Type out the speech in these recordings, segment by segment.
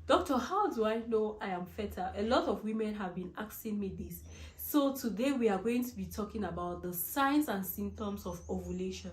Doctor, how do I know I am fertile? A lot of women have been asking me this. So today we are going to be talking about the signs and symptoms of ovulation,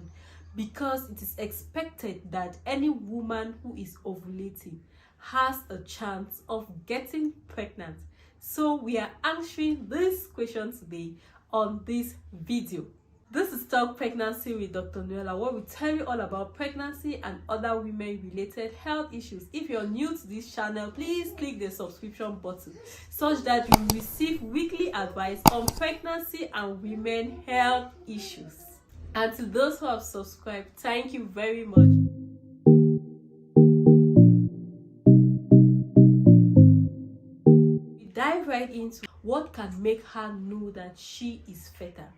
because it is expected that any woman who is ovulating has a chance of getting pregnant. So we are answering this question today on this video. This is Talk Pregnancy with Dr. Noella, where we tell you all about pregnancy and other women-related health issues. If you're new to this channel, please click the subscription button such that you receive weekly advice on pregnancy and women health issues. And to those who have subscribed, thank you very much. We dive right into what can make her know that she is fertile.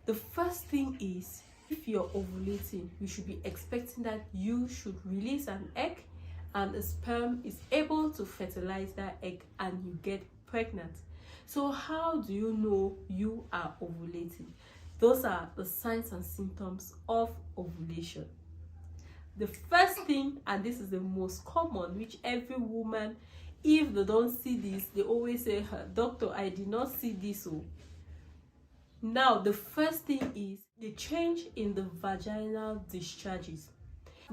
The first thing is, if you're ovulating, you should be expecting that you should release an egg and a sperm is able to fertilize that egg and you get pregnant. So how do you know you are ovulating? Those are the signs and symptoms of ovulation. The first thing, and this is the most common, which every woman, if they don't see this, they always say, "Doctor, I did not see this." Now, the first thing is the change in the vaginal discharges.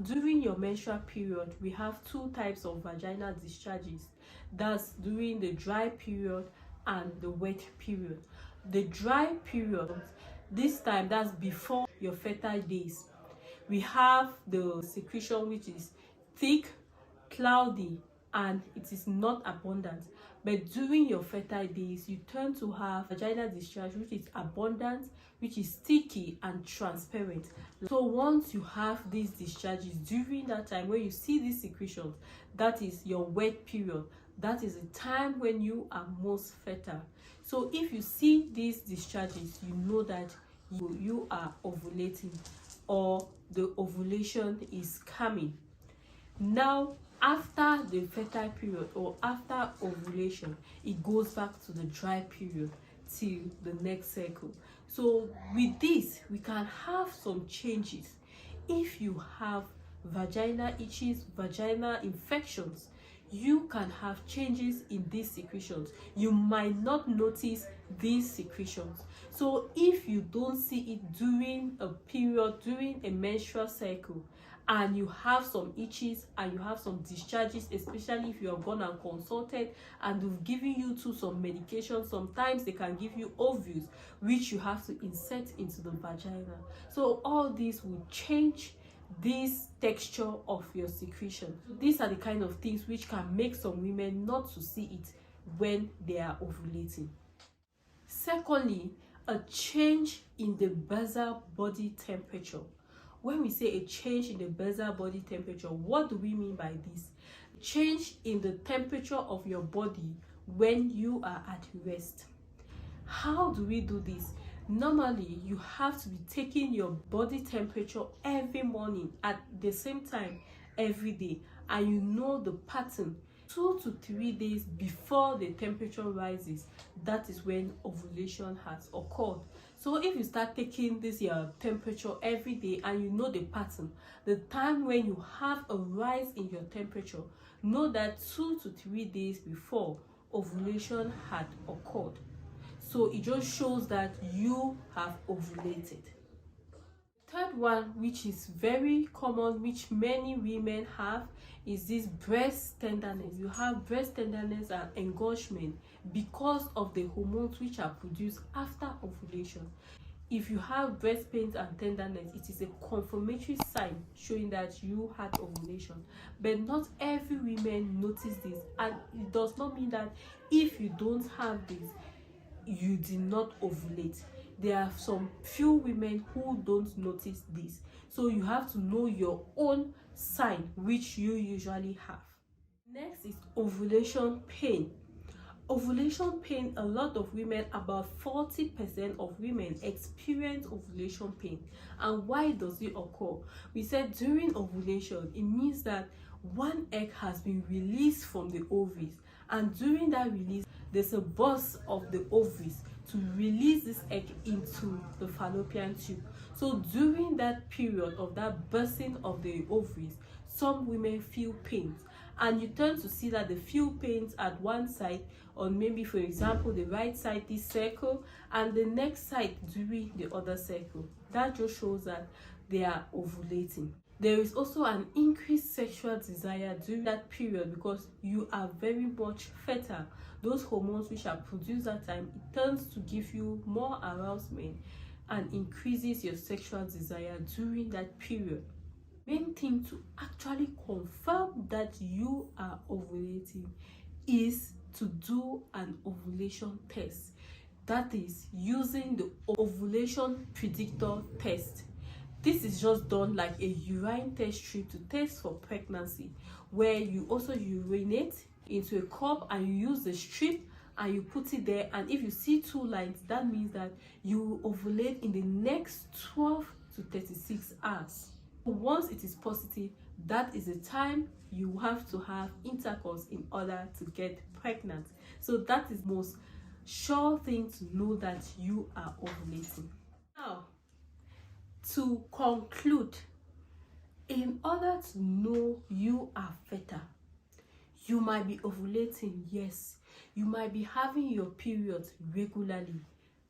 During your menstrual period, we have two types of vaginal discharges. That's during the dry period and the wet period. The dry period, this time, that's before your fertile days. We have the secretion which is thick, cloudy, and it is not abundant. But during your fertile days, you tend to have vaginal discharge which is abundant, which is sticky and transparent. So once you have these discharges during that time, when you see these secretions, that is your wet period. That is the time when you are most fertile. So if you see these discharges, you know that you are ovulating, or the ovulation is coming. Now, after the fertile period or after ovulation, it goes back to the dry period till the next cycle. So with this, we can have some changes. If you have vaginal itches, vaginal infections, you can have changes in these secretions. You might not notice these secretions. So if you don't see it during a period, during a menstrual cycle, and you have some itches and you have some discharges, especially if you have gone and consulted and they've given you some medication, sometimes they can give you ovules which you have to insert into the vagina. So all this will change this texture of your secretion. These are the kind of things which can make some women not to see it when they are ovulating. Secondly, a change in the basal body temperature. When we say a change in the basal body temperature, what do we mean by this? Change in the temperature of your body when you are at rest. How do we do this? Normally, you have to be taking your body temperature every morning at the same time every day, and you know the pattern. 2 to 3 days before the temperature rises, that is when ovulation has occurred. So if you start taking this your temperature every day and you know the pattern, the time when you have a rise in your temperature, know that 2 to 3 days before ovulation had occurred. So it just shows that you have ovulated. Third one, which is very common, which many women have, is this breast tenderness. You have breast tenderness and engorgement because of the hormones which are produced after ovulation. If you have breast pains and tenderness, it is a confirmatory sign showing that you had ovulation. But not every woman notice this, and it does not mean that if you don't have this, you did not ovulate. There are some few women who don't notice this. So you have to know your own sign which you usually have. Next is ovulation pain. Ovulation pain, a lot of women, about 40% of women experience ovulation pain. And why does it occur? We said during ovulation, it means that one egg has been released from the ovaries, and during that release, there's a burst of the ovaries to release this egg into the fallopian tube. So during that period of that bursting of the ovaries, some women feel pains, and you tend to see that they feel pains at one side, or maybe for example the right side, this circle, and the next side during the other circle. That just shows that they are ovulating. There is also an increased sexual desire during that period because you are very much fertile. Those hormones which are produced that time, it tends to give you more arousement and increases your sexual desire during that period. Main thing to actually confirm that you are ovulating is to do an ovulation test. That is using the ovulation predictor test. This is just done like a urine test strip to test for pregnancy, where you also urinate into a cup and you use the strip and you put it there, and if you see 2 lines, that means that you ovulate in the next 12 to 36 hours. Once it is positive, that is the time you have to have intercourse in order to get pregnant. So that is the most sure thing to know that you are ovulating. Now, to conclude, in order to know you are fertile, you might be ovulating, yes. You might be having your periods regularly,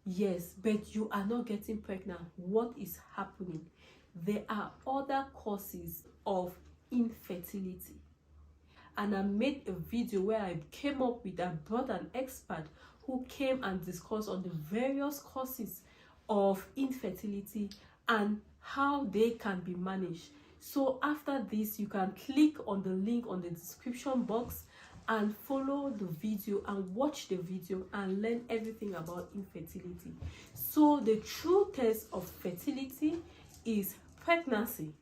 yes, but you are not getting pregnant. What is happening? There are other causes of infertility. And I made a video where I brought an expert who came and discussed on the various causes of infertility and how they can be managed. So after this, you can click on the link on the description box and follow the video and watch the video and learn everything about infertility. So the true test of fertility is pregnancy.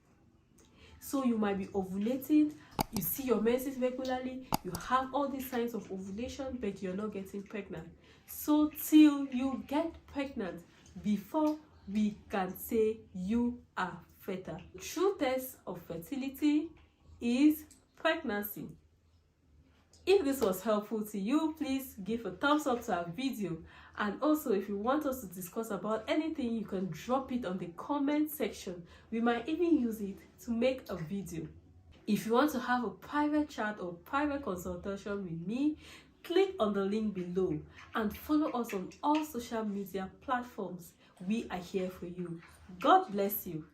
So you might be ovulating, you see your menses regularly, you have all these signs of ovulation, but you're not getting pregnant. So till you get pregnant, before we can say you are fertile. The true test of fertility is pregnancy. If this was helpful to you, please give a thumbs up to our video. And also, if you want us to discuss about anything, you can drop it on the comment section. We might even use it to make a video. If you want to have a private chat or private consultation with me, click on the link below and follow us on all social media platforms. We are here for you. God bless you.